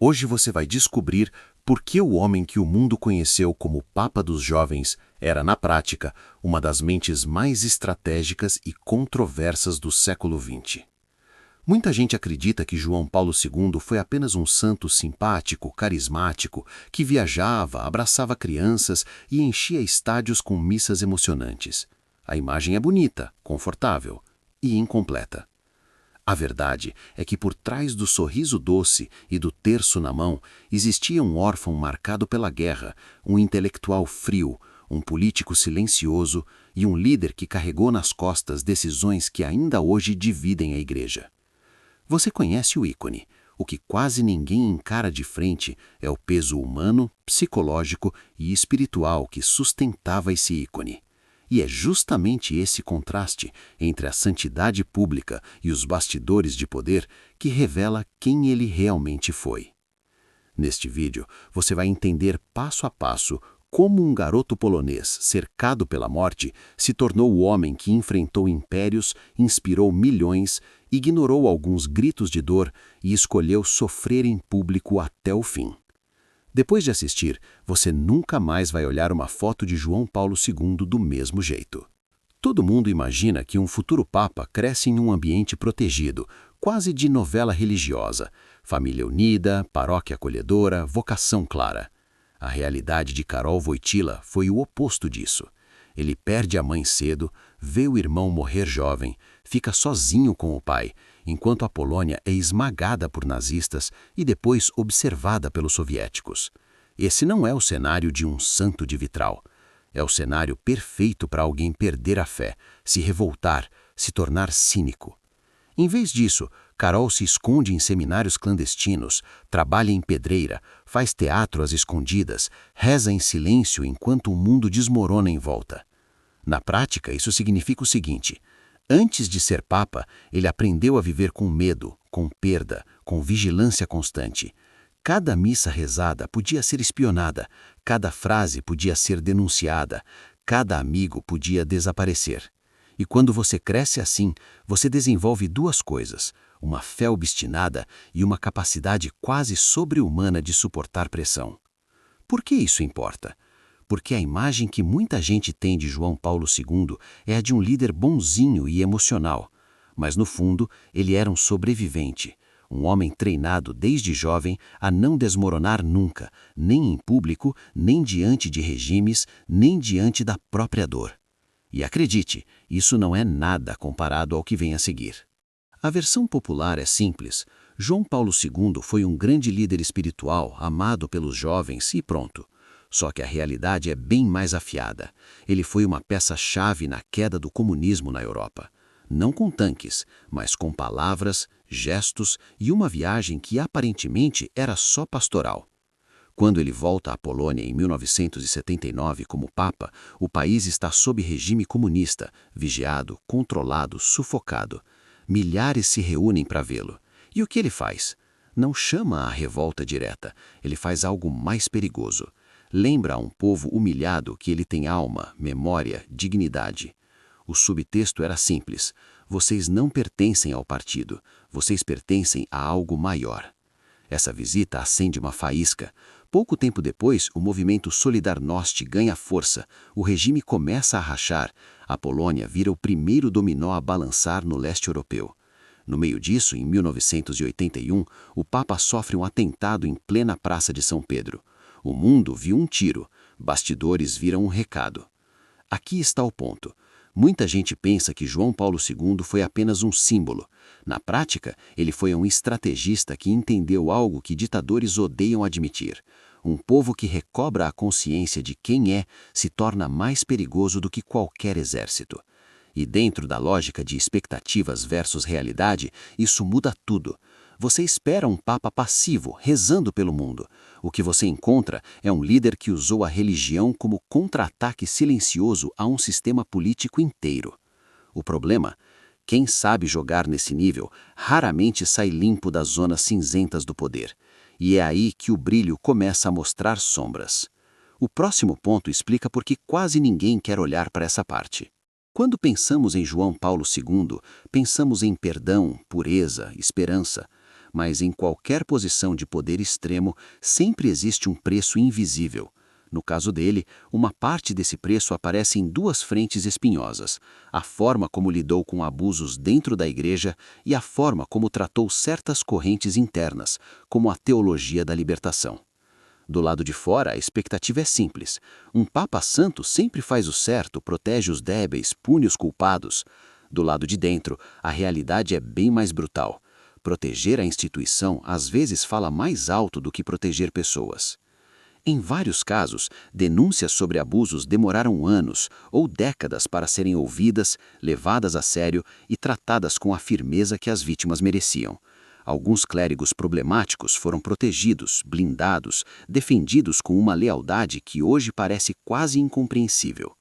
Hoje você vai descobrir por que o homem que o mundo conheceu como Papa dos Jovens era, na prática, uma das mentes mais estratégicas e controversas do século XX. Muita gente acredita que João Paulo II foi apenas um santo simpático, carismático, que viajava, abraçava crianças e enchia estádios com missas emocionantes. A imagem é bonita, confortável e incompleta. A verdade é que por trás do sorriso doce e do terço na mão existia um órfão marcado pela guerra, um intelectual frio, um político silencioso e um líder que carregou nas costas decisões que ainda hoje dividem a igreja. Você conhece o ícone. O que quase ninguém encara de frente é o peso humano, psicológico e espiritual que sustentava esse ícone. E é justamente esse contraste entre a santidade pública e os bastidores de poder que revela quem ele realmente foi. Neste vídeo, você vai entender passo a passo como um garoto polonês cercado pela morte se tornou o homem que enfrentou impérios, inspirou milhões, ignorou alguns gritos de dor e escolheu sofrer em público até o fim. Depois de assistir, você nunca mais vai olhar uma foto de João Paulo II do mesmo jeito. Todo mundo imagina que um futuro Papa cresce em um ambiente protegido, quase de novela religiosa, família unida, paróquia acolhedora, vocação clara. A realidade de Karol Wojtyła foi o oposto disso. Ele perde a mãe cedo, vê o irmão morrer jovem, fica sozinho com o pai, enquanto a Polônia é esmagada por nazistas e depois observada pelos soviéticos. Esse não é o cenário de um santo de vitral. É o cenário perfeito para alguém perder a fé, se revoltar, se tornar cínico. Em vez disso, Karol se esconde em seminários clandestinos, trabalha em pedreira, faz teatro às escondidas, reza em silêncio enquanto o mundo desmorona em volta. Na prática, isso significa o seguinte: antes de ser Papa, ele aprendeu a viver com medo, com perda, com vigilância constante. Cada missa rezada podia ser espionada, cada frase podia ser denunciada, cada amigo podia desaparecer. E quando você cresce assim, você desenvolve duas coisas: uma fé obstinada e uma capacidade quase sobre-humana de suportar pressão. Por que isso importa? Porque a imagem que muita gente tem de João Paulo II é a de um líder bonzinho e emocional. Mas, no fundo, ele era um sobrevivente, um homem treinado desde jovem a não desmoronar nunca, nem em público, nem diante de regimes, nem diante da própria dor. E acredite, isso não é nada comparado ao que vem a seguir. A versão popular é simples. João Paulo II foi um grande líder espiritual, amado pelos jovens e pronto. Só que a realidade é bem mais afiada. Ele foi uma peça-chave na queda do comunismo na Europa. Não com tanques, mas com palavras, gestos e uma viagem que aparentemente era só pastoral. Quando ele volta à Polônia em 1979 como Papa, o país está sob regime comunista, vigiado, controlado, sufocado. Milhares se reúnem para vê-lo. E o que ele faz? Não chama a revolta direta, ele faz algo mais perigoso. Lembra a um povo humilhado que ele tem alma, memória, dignidade. O subtexto era simples: vocês não pertencem ao partido, vocês pertencem a algo maior. Essa visita acende uma faísca. Pouco tempo depois, o movimento Solidarność ganha força, o regime começa a rachar, a Polônia vira o primeiro dominó a balançar no leste europeu. No meio disso, em 1981, o Papa sofre um atentado em plena Praça de São Pedro. O mundo viu um tiro, bastidores viram um recado. Aqui está o ponto. Muita gente pensa que João Paulo II foi apenas um símbolo. Na prática, ele foi um estrategista que entendeu algo que ditadores odeiam admitir. Um povo que recobra a consciência de quem é se torna mais perigoso do que qualquer exército. E dentro da lógica de expectativas versus realidade, isso muda tudo. Você espera um papa passivo, rezando pelo mundo. O que você encontra é um líder que usou a religião como contra-ataque silencioso a um sistema político inteiro. O problema? Quem sabe jogar nesse nível raramente sai limpo das zonas cinzentas do poder. E é aí que o brilho começa a mostrar sombras. O próximo ponto explica por que quase ninguém quer olhar para essa parte. Quando pensamos em João Paulo II, pensamos em perdão, pureza, esperança. mas em qualquer posição de poder extremo sempre existe um preço invisível. No caso dele, uma parte desse preço aparece em duas frentes espinhosas: a forma como lidou com abusos dentro da igreja e a forma como tratou certas correntes internas, como a teologia da libertação. Do lado de fora, a expectativa é simples. Um Papa Santo sempre faz o certo, protege os débeis, pune os culpados. Do lado de dentro, a realidade é bem mais brutal. Proteger a instituição às vezes fala mais alto do que proteger pessoas. Em vários casos, denúncias sobre abusos demoraram anos ou décadas para serem ouvidas, levadas a sério e tratadas com a firmeza que as vítimas mereciam. Alguns clérigos problemáticos foram protegidos, blindados, defendidos com uma lealdade que hoje parece quase incompreensível.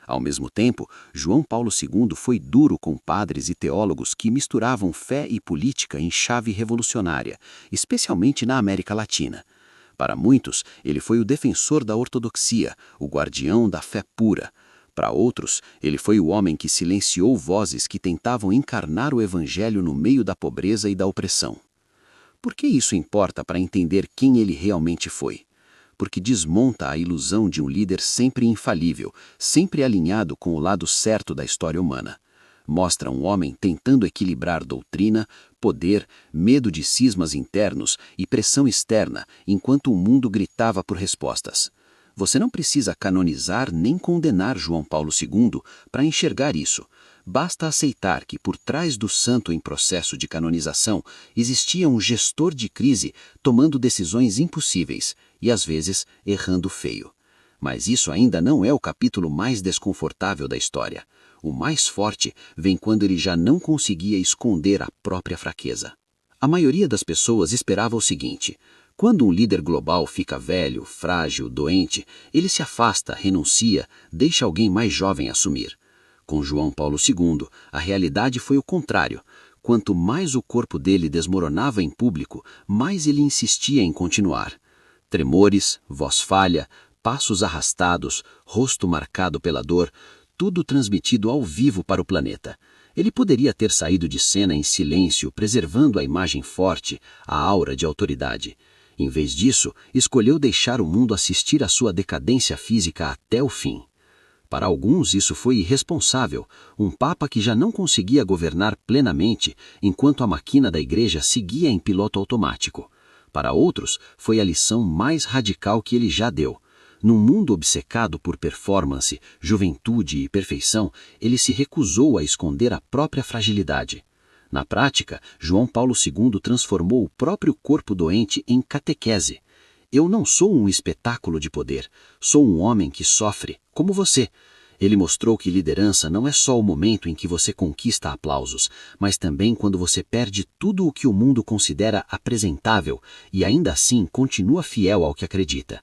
Ao mesmo tempo, João Paulo II foi duro com padres e teólogos que misturavam fé e política em chave revolucionária, especialmente na América Latina. Para muitos, ele foi o defensor da ortodoxia, o guardião da fé pura. Para outros, ele foi o homem que silenciou vozes que tentavam encarnar o evangelho no meio da pobreza e da opressão. Por que isso importa para entender quem ele realmente foi? Porque desmonta a ilusão de um líder sempre infalível, sempre alinhado com o lado certo da história humana. Mostra um homem tentando equilibrar doutrina, poder, medo de cismas internos e pressão externa, enquanto o mundo gritava por respostas. Você não precisa canonizar nem condenar João Paulo II para enxergar isso. Basta aceitar que por trás do santo em processo de canonização existia um gestor de crise tomando decisões impossíveis e, às vezes, errando feio. Mas isso ainda não é o capítulo mais desconfortável da história. O mais forte vem quando ele já não conseguia esconder a própria fraqueza. A maioria das pessoas esperava o seguinte: quando um líder global fica velho, frágil, doente, ele se afasta, renuncia, deixa alguém mais jovem assumir. Com João Paulo II, a realidade foi o contrário. Quanto mais o corpo dele desmoronava em público, mais ele insistia em continuar. Tremores, voz falha, passos arrastados, rosto marcado pela dor, tudo transmitido ao vivo para o planeta. Ele poderia ter saído de cena em silêncio, preservando a imagem forte, a aura de autoridade. Em vez disso, escolheu deixar o mundo assistir à sua decadência física até o fim. Para alguns isso foi irresponsável, um papa que já não conseguia governar plenamente, enquanto a máquina da igreja seguia em piloto automático. Para outros, foi a lição mais radical que ele já deu. Num mundo obcecado por performance, juventude e perfeição, ele se recusou a esconder a própria fragilidade. Na prática, João Paulo II transformou o próprio corpo doente em catequese. Eu não sou um espetáculo de poder, sou um homem que sofre, como você. Ele mostrou que liderança não é só o momento em que você conquista aplausos, mas também quando você perde tudo o que o mundo considera apresentável e ainda assim continua fiel ao que acredita.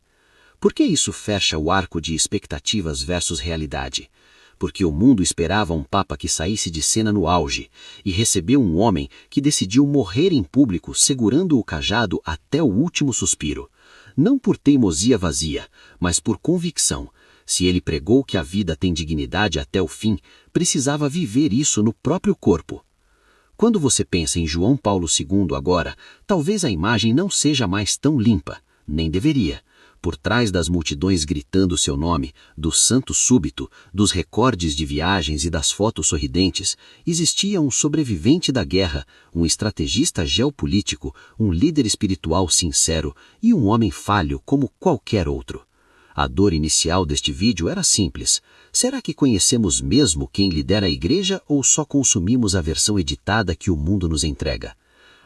Por que isso fecha o arco de expectativas versus realidade? Porque o mundo esperava um papa que saísse de cena no auge, e recebeu um homem que decidiu morrer em público segurando o cajado até o último suspiro. Não por teimosia vazia, mas por convicção. Se ele pregou que a vida tem dignidade até o fim, precisava viver isso no próprio corpo. Quando você pensa em João Paulo II agora, talvez a imagem não seja mais tão limpa, nem deveria. Por trás das multidões gritando seu nome, do santo súbito, dos recordes de viagens e das fotos sorridentes, existia um sobrevivente da guerra, um estrategista geopolítico, um líder espiritual sincero e um homem falho como qualquer outro. A dor inicial deste vídeo era simples. Será que conhecemos mesmo quem lidera a igreja ou só consumimos a versão editada que o mundo nos entrega?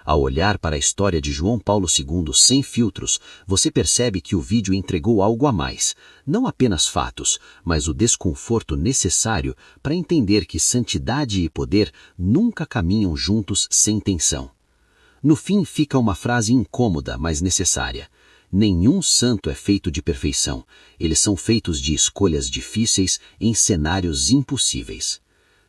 Ao olhar para a história de João Paulo II sem filtros, você percebe que o vídeo entregou algo a mais, não apenas fatos, mas o desconforto necessário para entender que santidade e poder nunca caminham juntos sem tensão. No fim fica uma frase incômoda, mas necessária. Nenhum santo é feito de perfeição, eles são feitos de escolhas difíceis em cenários impossíveis.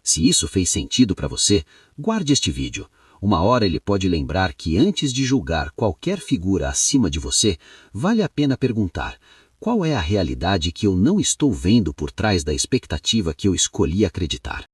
Se isso fez sentido para você, guarde este vídeo. Uma hora ele pode lembrar que antes de julgar qualquer figura acima de você, vale a pena perguntar: qual é a realidade que eu não estou vendo por trás da expectativa que eu escolhi acreditar?